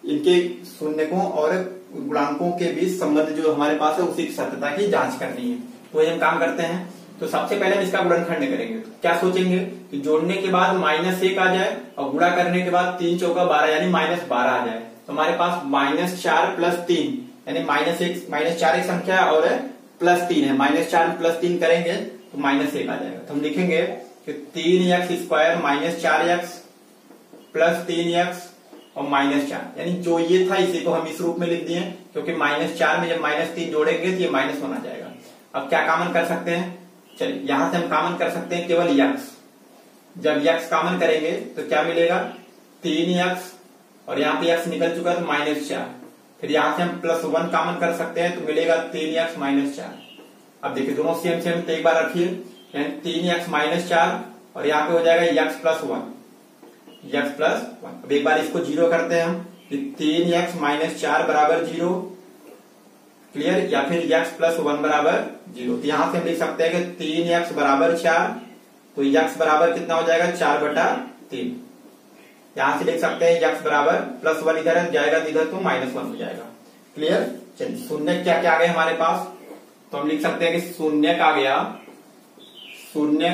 इनके शून्यकों और गुणांकों के बीच संबंध जो हमारे पास है उसी की सत्यता की जांच करनी है। तो वही हम काम करते हैं। तो सबसे पहले हम इसका गुणनखंड करेंगे। तो क्या सोचेंगे कि जोड़ने के बाद -1 आ जाए और गुणा करने के बाद 3 चौका 12 यानी -12 आ जाए। तो हमारे पास -4 प्लस 3 यानी -4 एक संख्या और +3 है, -4 प्लस 3 करेंगे तो -1 आ जाएगा। तो हम लिखेंगे कि 3x² minus 4x plus 3x और -4, यानी जो ये था इसी को हम इस रूप में लिख दिए क्योंकि -4 में जब -3 जोड़ेंगे तो ये -1 आ जाएगा। अब क्या कॉमन कर सकते हैं, चलिए यहां से हम कॉमन कर सकते हैं केवल x। जब x कॉमन करेंगे तो क्या मिलेगा 3x और यहाँ पे x निकल चुका तो -4, फिर यहां से हम +1 कॉमन कर सकते हैं तो मिलेगा 3x माइनस 4। अब देखिए दोनों सेम सेम तो एक बार रखिए, यानी 3x माइनस 4 और यहाँ पे हो जाएगा x प्लस 1। अब एक बार इसको 0 करते हैं हम, 3x माइनस 4 बराबर 0, क्लियर, या फिर x प्लस 1 बराबर 0। तो यहां से हम लिख सकते हैं कि 3x बराबर 4, तो x बराबर कितना हो जाएगा 4/3। यहां से लिख सकते हैं x बराबर +1 इधर जाएगा इधर तो -1 हो जाएगा। क्लियर? चलिए शून्य क्या क्या आ गया हमारे पास, तो हम लिख सकते हैं कि शून्य आ गया, शून्य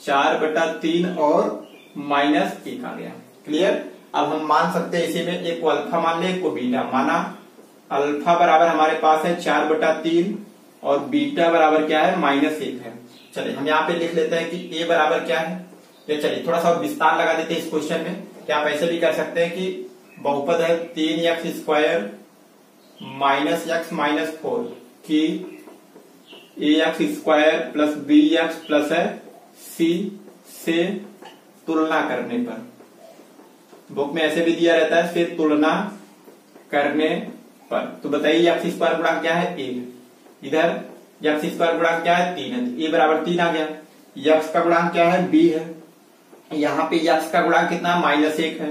4/3 और -1 आ गया। क्लियर? अब हम मान सकते हैं इसी में एक को अल्फा मान ले एक को बीटा, माना अल्फा बराबर हमारे पास है 4/3 और बीटा बराबर क्या है -1 है। चलिए हम यहाँ पे लिख लेते हैं कि a बराबर क्या है। ये चलिए थोड़ा सा विस्तार लगा देते हैं इस क्वेश्चन में। क्या आप ऐसे भी कर सकते हैं कि बहुपद है 3x² माइनस x माइनस 4 की ax² plus bx plus c से तुलना करने पर, बुक में ऐसे भी दिया रहता है से तुलना करने पर। तो बताइए x² गुणा क्या है 1, इधर x² गुणा क्या है 3 है, तो a बराबर 3 आ गया। x का गुणांक क्या है b है, यहाँ पे x का गुणांक कितना -1 है।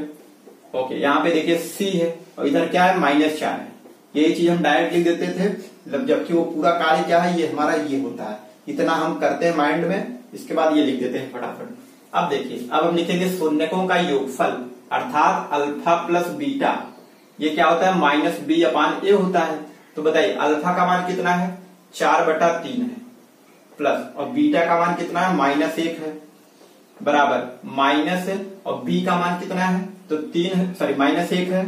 ओके, यहाँ पे देखिए c है और इधर क्या है -4 है। यही चीज हम डायरेक्ट लिख देते थे, मतलब जबकि वो पूरा कार्य क्या है ये हमारा ये होता है, इतना हम करते हैं माइंड में, इसके बाद ये लिख देते हैं फटाफट। अब देखिए अब हम लिखेंगे शून्यकों का योगफल अर्थात अल्फा प्लस बीटा, ये क्या होता है -b/a होता है। तो बताइए अल्फा का मान कितना है 4/3 है प्लस और बीटा का मान कितना है -1 है बराबर माइनस और b का मान कितना है तो 3 है, सॉरी -1 है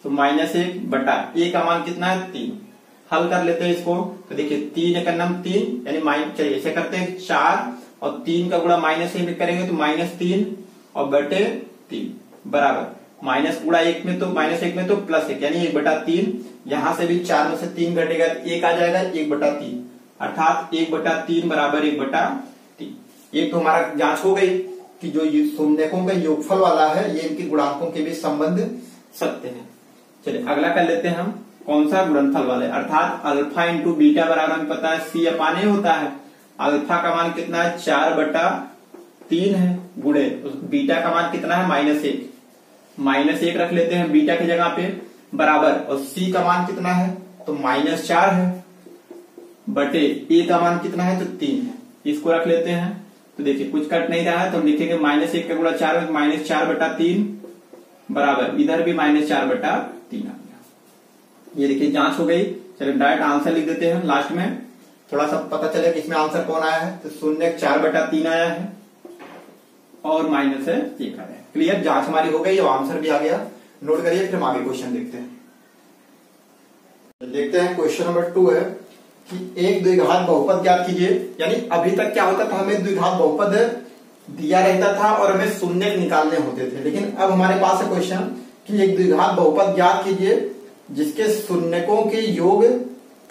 तो -1/a का मान कितना है 3। हल कर लेते हैं इसको, तो देखिए 3 का नाम 3 यानी चलिए ऐसे करते हैं 4 और 3 का गुणा -1 में करेंगे तो -3 और बटे 3 बराबर माइनस गुणा 1 में तो -1 में तो +1 यानी 1/3। यहां से भी 4 में से 3 घटेगा 1 आ जाएगा 1/3 अर्थात 1/3 बराबर 1/3। एक तो हमारा जांच हो गई कि जो शून्यकों का योगफल वाला है ये इनके गुणांकों के बीच संबंध सत्य है। चलिए अगला कर लेते हैं हम, कौन सा गुणनफल वाले, अर्थात अल्फा इंटू बीटा बराबर हमें पता है सी अपान ए होता है। अल्फा का मान कितना है 4/3 है, गुणे बीटा का मान कितना है -1 रख लेते हैं बीटा की जगह पे, बराबर और सी का मान कितना है तो -4 है, बटे ए का मान कितना है तो 3 है, इसको रख लेते हैं। तो देखिए कुछ कट नहीं रहा है तो हम लिखेंगे -1 का गुणा 4 -4/3 बराबर इधर भी -4/3 आ गया। ये देखिए जांच हो गई। चलिए डायरेक्ट आंसर लिख देते हैं लास्ट में, थोड़ा सा पता चले कि इसमें आंसर कौन आया है। तो 0/4/3 आया है और -1 आया है। क्लियर, जांच हमारी हो गई और आंसर भी आ गया। नोट करिए, फिर हम आगे क्वेश्चन देखते हैं। देखते हैं क्वेश्चन नंबर 2 है कि एक द्विघात बहुपद ज्ञात कीजिए। यानी अभी तक क्या होता था, हमें द्विघात बहुपद दिया रहता था और हमें शून्य निकालने होते थे, लेकिन अब हमारे पास है क्वेश्चन कि एक द्विघात बहुपद ज्ञात कीजिए जिसके शून्यकों के योग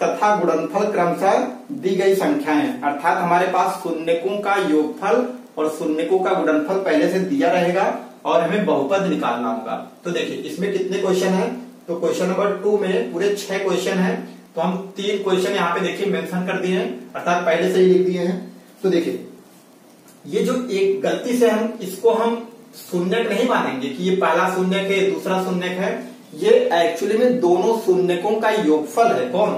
तथा गुणनफल क्रमशः दी गई संख्याएं। अर्थात हमारे पास शून्यकों का योगफल और शून्यकों का गुणनफल पहले से दिया रहेगा और हमें बहुपद निकालना होगा। तो देखिए इसमें कितने क्वेश्चन है, तो क्वेश्चन नंबर 2 में पूरे 6 क्वेश्चन है। तो हम 3 क्वेश्चन यहाँ पे देखिए मेंशन कर दिए हैं, अर्थात पहले से ही लिख दिए हैं। तो देखिए ये जो एक गलती से हम इसको हम शून्यक नहीं मानेंगे कि ये पहला शून्यक है दूसरा शून्यक है, ये एक्चुअली में दोनों शून्यकों का योगफल है। कौन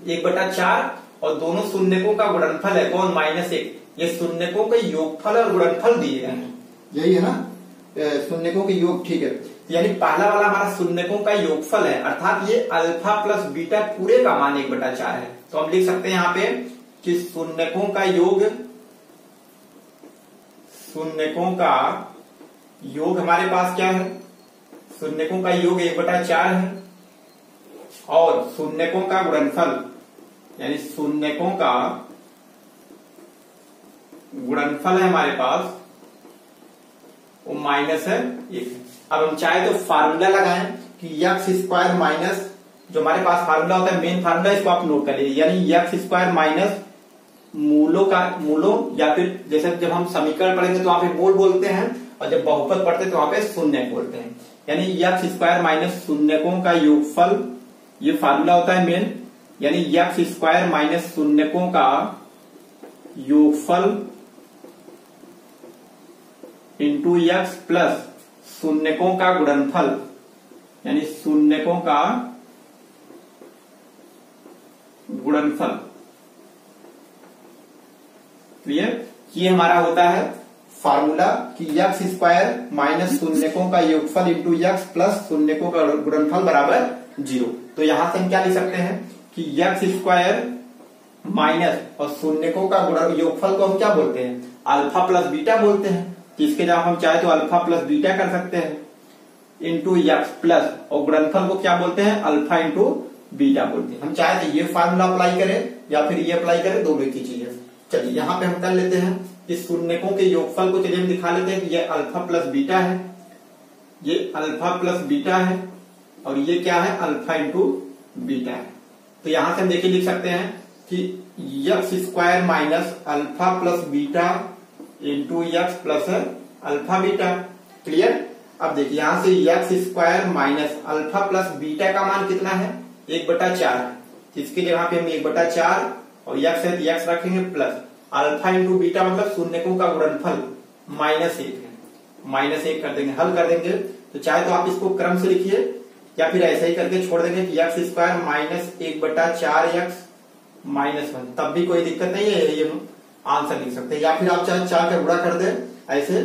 1/4 और दोनों शून्यकों का गुणनफल है कौन -1। ये शून्यकों के योगफल और गुणनफल दिए गए हैं, यही है ना शून्यकों के योग, ठीक है। यानी पहला वाला हमारा शून्यकों का योगफल है, अर्थात ये अल्फा प्लस बीटा पूरे का मान 1/4 है। तो हम लिख सकते हैं यहाँ पे कि शून्यकों का योग हमारे पास क्या है, शून्यकों का योग 1/4 है और शून्यकों का गुणनफल यानी शून्यकों का गुणनफल है हमारे पास वो -1। अब हम चाहे तो फार्मूला लगाएं कि x² माइनस, जो हमारे पास फार्मूला होता है मेन फार्मूला, इसको आप नोट करिए, यानी x² माइनस मूलों या फिर जैसे जब हम समीकरण पढ़ेंगे तो वहां पे मूल बोलते हैं और जब बहुपद पढ़ते हैं तो वहां पे शून्यक बोलते हैं। यानी x² माइनस शून्यकों का योगफल, ये फार्मूला होता है मेन, यानी x² माइनस शून्यकों का योगफल इंटू x प्लस शून्यकों का गुणनफल, यानी शून्यकों का गुणनफल। क्लियर, ये हमारा होता है फार्मूला कि x² माइनस शून्यकों का योगफल इंटू x प्लस शून्यकों का गुणनफल बराबर 0। तो यहां से हम क्या लिख सकते हैं कि x² माइनस और शून्यकों का योगफल को हम क्या बोलते हैं, अल्फा प्लस बीटा बोलते हैं। तो इसके जगह हम चाहे तो अल्फा प्लस बीटा कर सकते हैं इंटू x प्लस, और गुणनफल को क्या बोलते हैं, अल्फा इंटू बीटा बोलते हैं। हम चाहे तो ये फार्मूला अप्लाई करें या फिर ये अप्लाई करें, दोनों एक ही चीज है। चलिए यहाँ पे हम कर लेते हैं इस शून्यकों के योगफल को, चलिए हम दिखा लेते हैं कि ये अल्फा प्लस बीटा है, ये अल्फा प्लस बीटा है और ये क्या है, अल्फा इंटू बीटा है। तो यहां से हम देखिए लिख सकते हैं कि x² minus alpha plus beta into x plus alpha beta. Clear, अब देखिए यहां से x² minus alpha plus beta का मान कितना है 1/4, इसकी जगह पे हम 1/4 और x है तो x रखेंगे प्लस अल्फा इंटू बीटा मतलब शून्यकों का गुणनफल -1 है, -1 कर देंगे, हल कर देंगे। तो चाहे तो आप इसको क्रम से लिखिए या फिर ऐसे ही करके छोड़ देंगे कि x² माइनस 1/4x -1, तब भी कोई दिक्कत नहीं है, ये आंसर लिख सकते हैं। या फिर आप चाहे 4 का गुणा कर दे ऐसे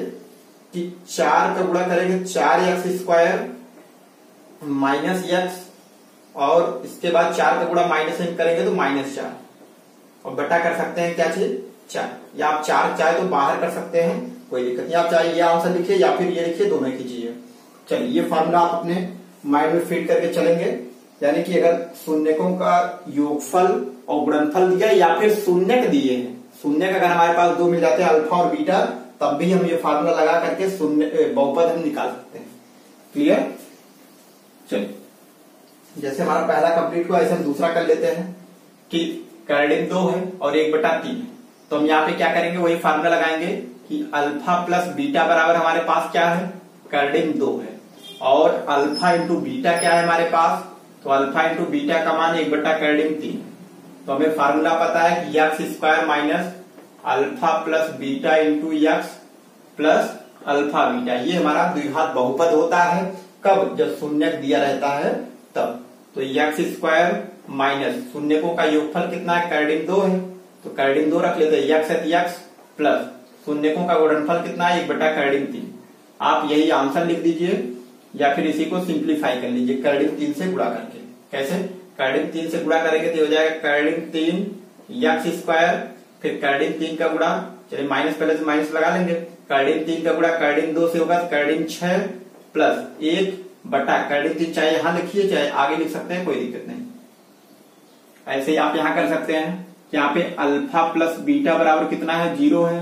कि 4 का गुणा करेंगे 4x² माइनस x और इसके बाद 4 का गुणा -1 करेंगे तो -4 और बटा कर सकते हैं क्या चीज 4, या आप 4 चाहे तो बाहर कर सकते हैं, कोई दिक्कत नहीं। आप चाहे ये आंसर लिखिए या फिर ये लिखिए, दोनों की चीज है। चलिए ये फार्मूला आप अपने माइंड में फिट करके चलेंगे, यानी कि अगर शून्यकों का योगफल और गुणनफल दिया या फिर शून्यक दिए हैं, शून्यक अगर हमारे पास 2 मिल जाते हैं अल्फा और बीटा, तब भी हम ये फार्मूला लगा करके शून्य बहुपद हम निकाल सकते हैं। क्लियर, चलिए जैसे हमारा पहला कंप्लीट हुआ ऐसे हम दूसरा कर लेते हैं कि कर्डिन 2 है और 1/3 है। तो हम यहाँ पे क्या करेंगे, वही फार्मूला लगाएंगे कि अल्फा प्लस बीटा बराबर हमारे पास क्या है, कर्डिम 2 है, और अल्फा इंटू बीटा क्या है हमारे पास, तो अल्फा इंटू बीटा का मान 1/कर्डिम 3। तो हमें फार्मूला पता है कि x square minus alpha plus beta into X plus alpha beta, ये हमारा द्विघात बहुपद होता है कब, जब शून्यक दिया रहता है तब। तो एक्स स्क्वायर माइनस शून्यकों का योगफल कितना है, कर्डिम 2 है, तो कर्डिम 2 रख लेते हैं, एक्स है एक्स प्लस शून्यकों का गुणनफल कितना है, 1/कर्डिम 3। आप यही आंसर लिख दीजिए या फिर इसी को सिंप्लीफाई कर लीजिए कर्डिम 3 से गुणा करके। कैसे, कर्डिम 3 से गुणा करेंगे तो हो जाएगा कर्डिम 3 एक्स स्क्वायर, फिर कर्डिम 3 का गुणा, चलिए माइनस पहले से माइनस लगा लेंगे, कर्डिम 3 का गुणा कर्डिम 2 से होगा कर्डिम 6 प्लस 1/कर्डिम 3, चाहे यहां लिखिए चाहे आगे लिख सकते हैं, कोई दिक्कत नहीं। ऐसे ही आप यहां कर सकते हैं, यहाँ पे अल्फा प्लस बीटा बराबर कितना है, 0 है,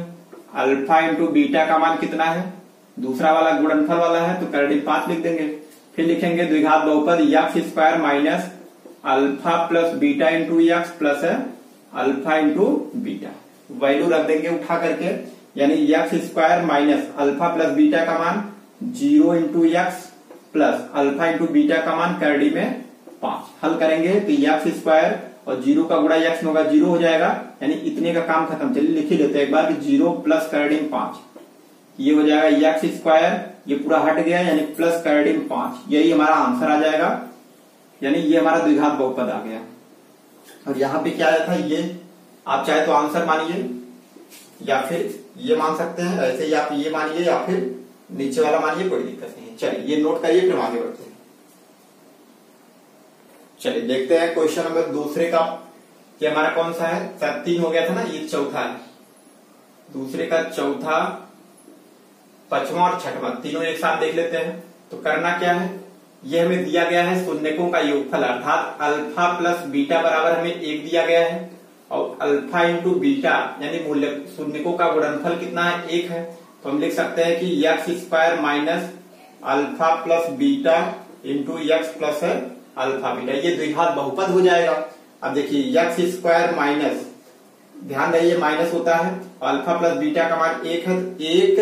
अल्फा इंटू बीटा का मान कितना है, दूसरा वाला गुणनफल वाला है, तो कर्डिम 5 लिख देंगे। फिर लिखेंगे द्विघात बहुपद x square minus alpha plus beta into X plus alpha into beta, value रख देंगे उठा करके, यानी x square minus alpha plus beta का मान 0 into X plus alpha into beta का मान कर्डिम में 5। हल करेंगे तो एक्स स्क्वायर और 0 का गुणा एक्स में होगा 0 हो जाएगा, यानी इतने का काम खत्म। चलिए लिख ही लेते हैं एक बार कि 0 प्लस कर्डिम 5, ये हो जाएगा एक्स स्क्वायर, ये पूरा हट गया यानी प्लस कर्डिम 5, यही हमारा आंसर आ जाएगा, यानी ये हमारा द्विघात बहुपद आ गया। और यहाँ पे क्या आया था, ये आप चाहे तो आंसर मानिए या फिर ये मान सकते हैं, ऐसे ही आप ये मानिए या फिर नीचे वाला मानिए, कोई दिक्कत नहीं है। चलिए ये नोट करिए, फिर आगे बढ़ते हैं। चलिए देखते हैं क्वेश्चन नंबर दूसरे का, कि हमारा कौन सा है, 3 हो गया था ना, ये चौथा है, दूसरे का चौथा, पांचवा और छठवां तीनों एक साथ देख लेते हैं। तो करना क्या है, ये हमें दिया गया है शून्यकों का योगफल, अर्थात अल्फा प्लस बीटा बराबर हमें 1 दिया गया है, और अल्फा इंटू बीटा यानी मूल्य शून्यकों का गुणनफल कितना है, 1 है। तो हम लिख सकते हैं कि x square minus alpha plus beta into X plus alpha beta, ये द्विघात बहुपद हो जाएगा। अब देखिए एक्स स्क्वायर माइनस, ध्यान रहिए माइनस होता है, अल्फा प्लस बीटा का मान 1 है, 1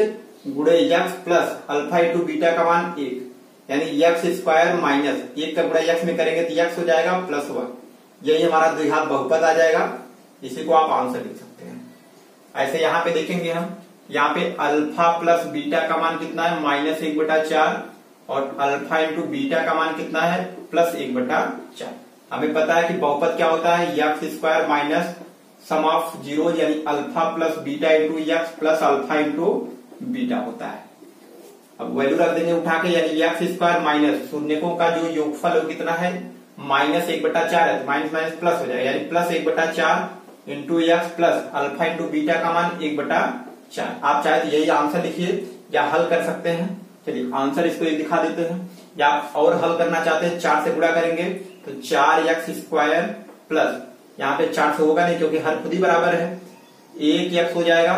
गुणे x plus alpha into beta का मान 1, यानी एक्स स्क्वायर माइनस 1 का गुणा एक्स में करेंगे तो एक्स हो जाएगा प्लस 1, यही हमारा द्विघात बहुपद आ जाएगा। इसी को आप आंसर लिख सकते हैं। ऐसे यहाँ पे देखेंगे हम, यहाँ पे अल्फा प्लस बीटा का मान कितना है, -1/4, और अल्फा इंटू बीटा का मान कितना है, +1/4। हमें पता है कि बहुपद क्या होता है, X square minus sum of zero यानी alpha plus beta into X plus alpha into beta होता है। अब वैल्यू रख देंगे उठा के, यानी एक्स स्क्वायर माइनस शून्यकों का जो योगफल है कितना है, -1/4 है, तो माइनस माइनस प्लस हो जाएगा, यानी +1/4 into X plus alpha into beta का मान 1/4। आप चाहे तो यही आंसर लिखिए या हल कर सकते हैं। चलिए आंसर इसको ये दिखा देते हैं, या और हल करना चाहते हैं 4 से गुणा करेंगे तो 4x स्क्वायर प्लस, यहाँ पे 4 से होगा नहीं क्योंकि हर खुद ही बराबर है, 1x हो जाएगा,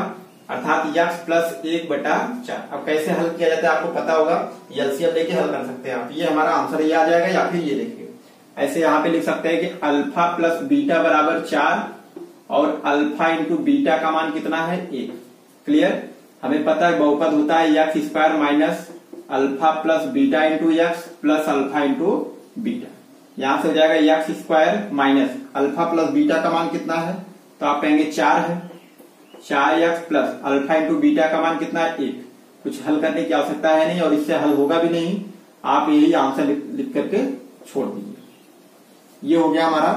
अर्थात x प्लस 1/4। अब कैसे हल किया जाता है आपको पता होगा, एलसीएम लेके हल कर सकते हैं आप, ये हमारा आंसर ये आ जाएगा, या फिर ये देखिए ऐसे यहाँ पे लिख सकते हैं कि अल्फा प्लस बीटा बराबर 4 और अल्फा इंटू बीटा का मान कितना है, 1। क्लियर, हमें पता है बहुपद होता है X square minus alpha plus beta into X plus alpha into beta. यहां से हो जाएगा x square minus alpha plus beta का मान कितना है, तो आप कहेंगे 4 है, 4x plus alpha into beta का मान कितना है, 1। कुछ हल करने की आवश्यकता है नहीं और इससे हल होगा भी नहीं, आप यही आंसर लिख करके छोड़ दीजिए। ये हो गया हमारा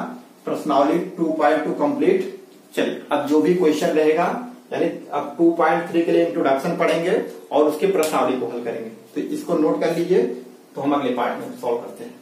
प्रश्नावली 2.2 कंप्लीट। चलिए अब जो भी क्वेश्चन रहेगा, यानी अब 2.3 के लिए इंट्रोडक्शन पढ़ेंगे और उसके प्रश्नावली को हल करेंगे, तो इसको नोट कर लीजिए, तो हम अगले पार्ट में सॉल्व करते हैं।